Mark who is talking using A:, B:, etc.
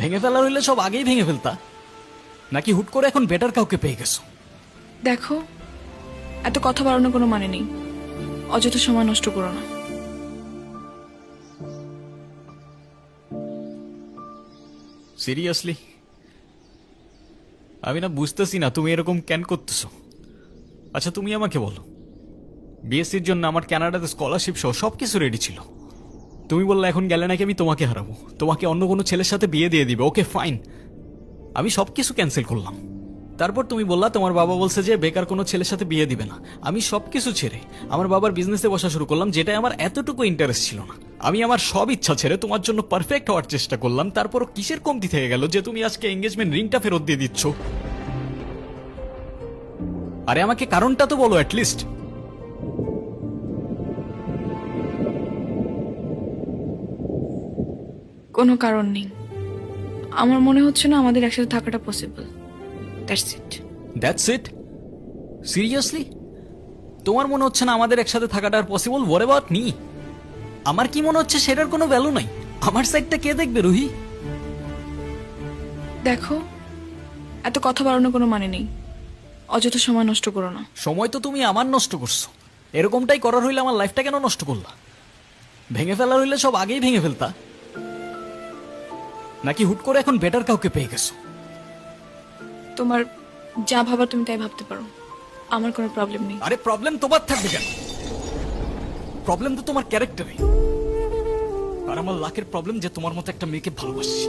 A: ভেঙে ফেলার হইলে সব আগেই ভেঙে ফেলতা, নাকি হুট করে এখন বেটার কাউকে পেয়ে গেছো?
B: দেখো, এত কথা বাড়ানোর কোনো মানে নেই। অযথা সময় নষ্ট করো না।
A: সিরিয়াসলি আমি না বুঝতেছি না তুমি এরকম কেন করতেছো। আচ্ছা তুমি আমাকে বলো, বিএসসির জন্য আমার কানাডাতে স্কলারশিপ সহ সবকিছু রেডি ছিল। তুমি বললে এখন গেলে নাকি আমি তোমাকে হারাবো, তোমাকে অন্য কোনো ছেলের সাথে বিয়ে দিয়ে দিবে। ওকে ফাইন, আমি সবকিছু ক্যান্সেল করলাম। তারপর তুমি বললা তোমার বাবা বলছে যে বেকার কোনো ছেলের সাথে বিয়ে দিবে না। আমি সবকিছু ছেড়ে আমার বাবার বিজনেসে বসা শুরু করলাম, যেটাই আমার এতটুকু ইন্টারেস্ট ছিল না। আমি আমার সব ইচ্ছা ছেড়ে তোমার জন্য পারফেক্ট হওয়ার চেষ্টা করলাম। তারপরও কিসের কমতি থেকে গেল যে তুমি আজকে এঙ্গেজমেন্ট রিংটা ফেরত দিয়ে দিচ্ছ? আরে আমাকে কারণটা তো বলো অ্যাটলিস্ট।
B: কোনো কারণ নেই। আমার মনে হচ্ছে না আমাদের একসাথে থাকাটা possible. That's it.
A: That's it? Seriously তোমার মনে হচ্ছে না আমাদের একসাথে থাকাটা আর পসিবল? What about me? আমার কি মনে হচ্ছে সেটার কোনো ভ্যালু নাই? আমার সাইডটা কে দেখবে রুহি?
B: দেখো, এত কথা বাড়ানোর কোনো মানে নেই। অযথা সময় নষ্ট করো না।
A: সময় তো তুমি আমার নষ্ট করছো। এরকমটাই করার হইলে আমার লাইফটা কেন নষ্ট করলা? ভেঙে ফেলার হইলে সব আগেই ভেঙে ফেলতা, নাকি হুট করে এখন বেটার কাউকে পেয়ে গেছো?
B: তোমার যা ভাবার তুমি তাই ভাবতে পারো, আমার কোনো প্রবলেম নেই।
A: আরে প্রবলেম তোমার থাকবে কেন? প্রবলেম তো তোমার ক্যারেক্টারে। আর আমার লাখের প্রবলেম যে তোমার মতো একটা মেয়েকে ভালোবাসি।